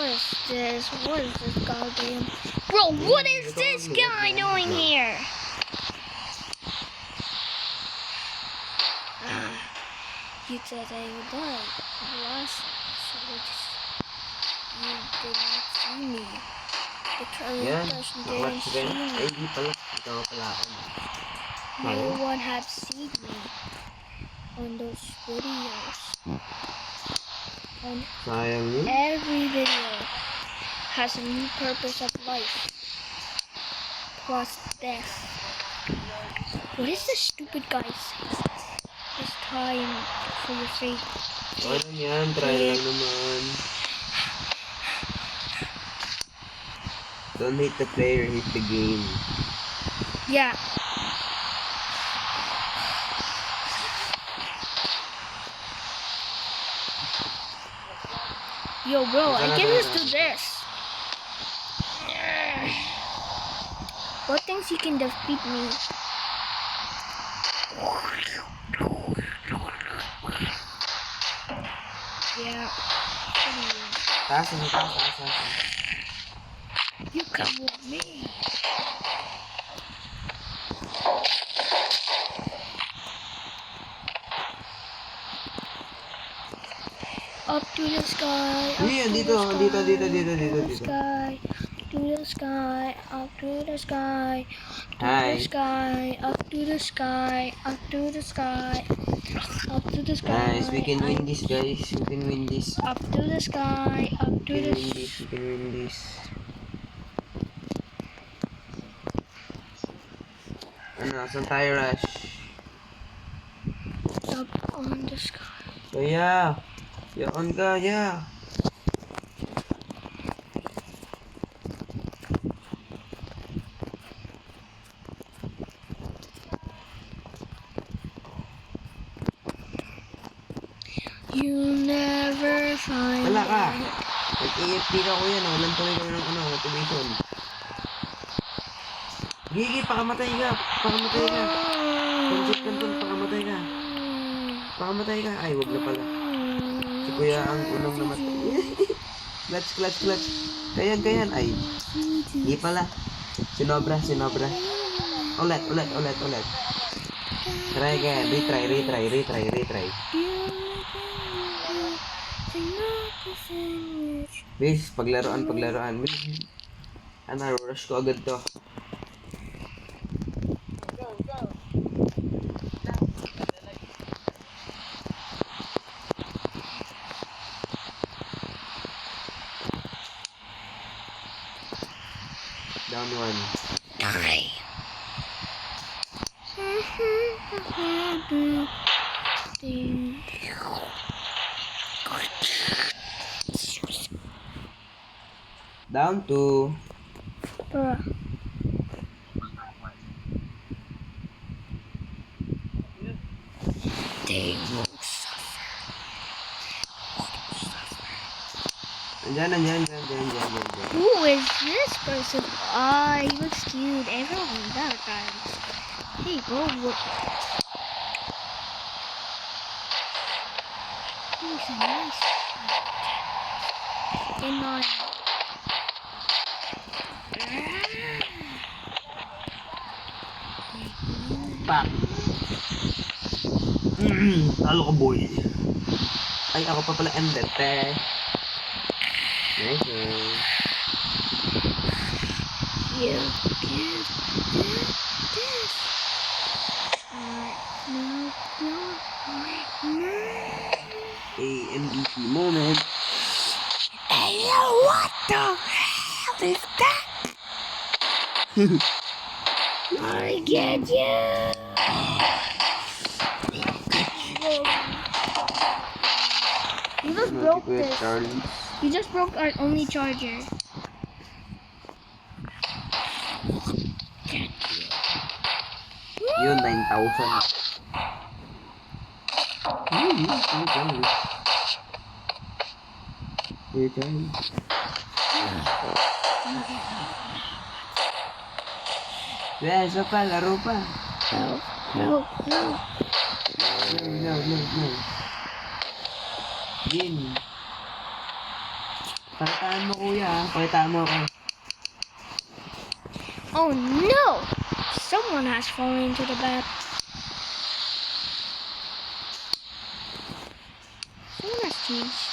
What is this? What is this goddamn... Bro, what is this guy doing here? You said I would die last episode. You did not see me. The current person didn't see me. Di pala. Ikaw pala ako. No one has seen me on those videos. And Sayang yun. every video has a new purpose of life. Plus death. What is this stupid guy saying? It's time for your fate. Ano yan? Try lang naman. Don't hate the player, hate the game. Yeah. Yo, bro, I can just do this. What thinks you can defeat me? Yeah. Taas. You come with me. Up to the sky. Dito. Sky, to the sky, up to the sky, Hi. up to the sky, up to the sky, up to the sky. Guys, we can win this, guys. We can win this. Up to the sky, up to We the can win this. Ano, saan tayo, Rush? up on the sky. Kaya. Yaon ka, ya. You never find Wala ka. me. Nag-AFP ka ko yan, walang tuloy ka ng motivation. Gigi, pakamatay ka. Concept kanton, pakamatay ka. Ay, wag na pala. Si Kuya ang unang namatay. Clutch. Kayan. Ay, di pala. Sinobra. Ulit. Try again. Retry. Bis, paglaruan. Ano, rush ko agad to. Down one. Die. Down two. Bruh. They will suffer. Andyan. Who is this person? Ah, he looks cute. Everyone that guys. Hey, bro, look. He's a nice guy. In my. Pak. Talo ka, boy. Ay, ako pa pala ended, te. Nice. You can't do this. No. MVP moment. Hey, what the hell is that? I get you. You just broke this. Charlie. You just broke our only charger. Yun, 9,000. Charlie. Yes, pa, laro pa. No. No. Gin. Pakitaan mo kuya ha. Pakitaan mo ako. Oh no! Someone has fallen into the bath. Someone has changed.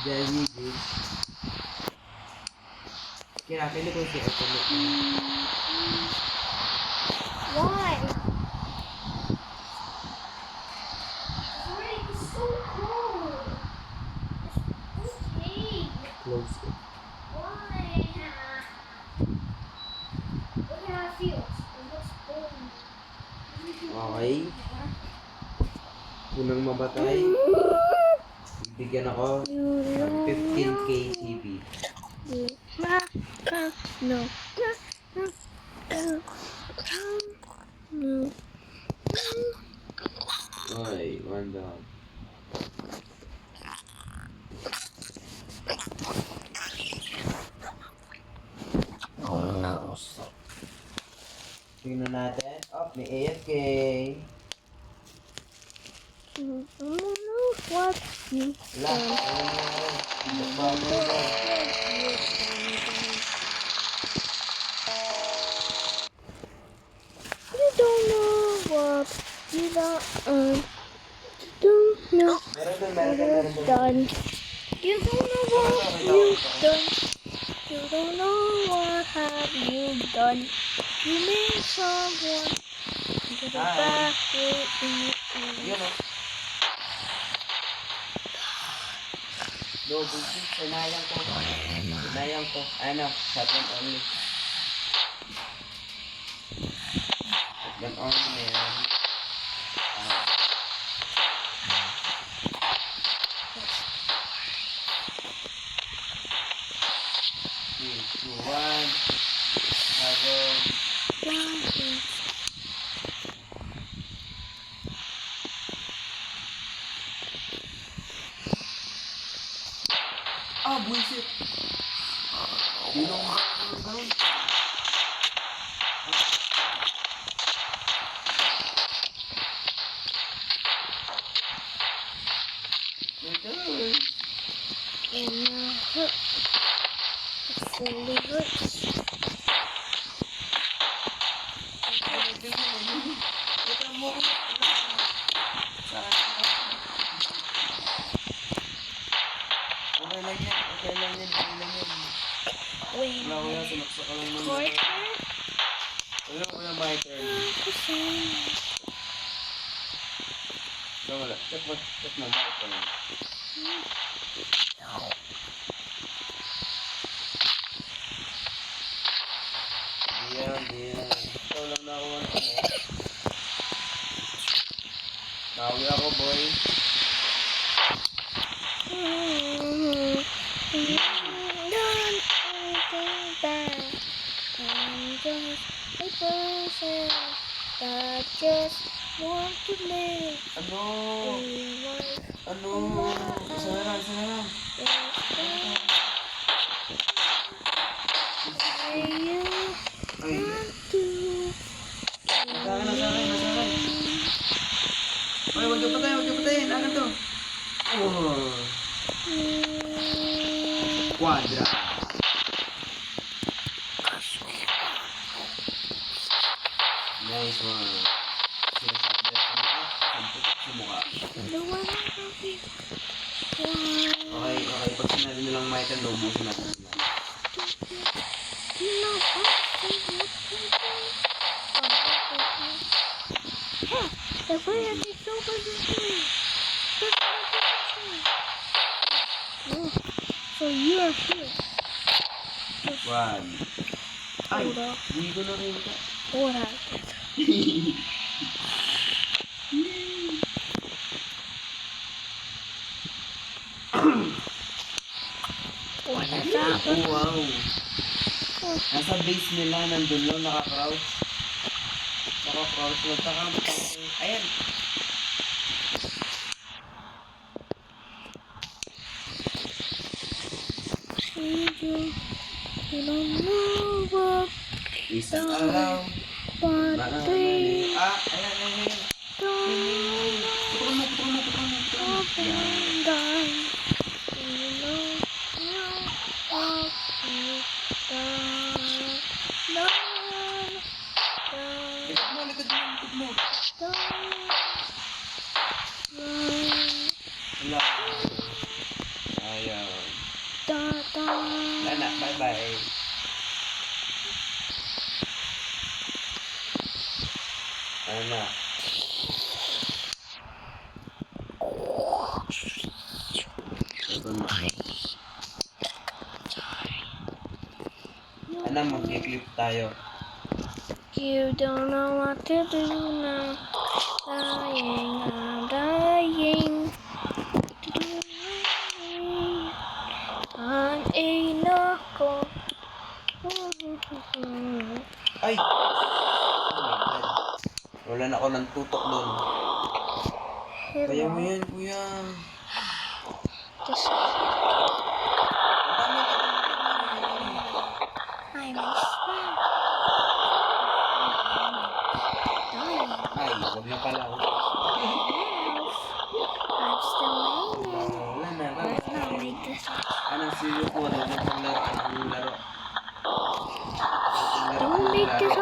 Jelly juice. Kira, pili ko si Ethel. Why? It's so cold. It's okay. Close it. Why? Look how it feels. It looks cold. Okay. Unang mabatay. Bibigyan ako ng 15k CP. No. Ay, one down. Oh no. Tingnan natin. Oh, may AFK. What you Wala. Bago ba? You don't know what you don't know Meron doon. done. You don't know what you've done. You don't know what have you done. You made someone to the back Yun o. No, bullshit. Sinayang ko. Sinayang ko. Ano? Shotgun only. Shotgun only na yan. Three, two, one. Travel. Ah, bullshit. Dinong down. and now hurt. It fully hurts. Okay lang yan. Okay lang yan. Okay lang yan. Wait. Wala ko yan. Sumaksak ka lang naman. Quarter? Wala ko yan, my turn. Wala. Check mo, my turn. Diyan. Ikaw lang na ako ano. Nawi ako, boy. I'm just a person that just want to live Ano? a life. Ano? Isa na lang, isa na lang. You Ay, want to nasa akin. Ay, huwag yung patayin. Ano to? Oh, quadra. Nice one. Sinasabi sa mukha. Samputok sa mukha. the one of you. Okay. Pag sinabi nilang Michael, lubusin natin sila. No, the way I take over this thing. So you are here. One. Ay, Hold on. hindi ko na rin ito. What happened? What has happened? Oh, wow. Nasa base nila, nandun lang, naka-crouch. Ayan. You don't know what, Isang araw. but they Ayan. don't know. Putukan mo. mo. Wala. Ayaw. Wala na, bye-bye. Ano na? Ano, mag-clip tayo. You don't know what to do now. Dying, I'm dying. I'm a knuckle. Ay! Oh my God. Wala na ako ng tutok doon. Kaya mo yan, kuya. Just I'm a dying. Ay, huwag na pala. I'm still waiting. Wala na, Let's not bye-bye. make this one. Anong silo ko? Huwag na paglaro ang laro. Don't make this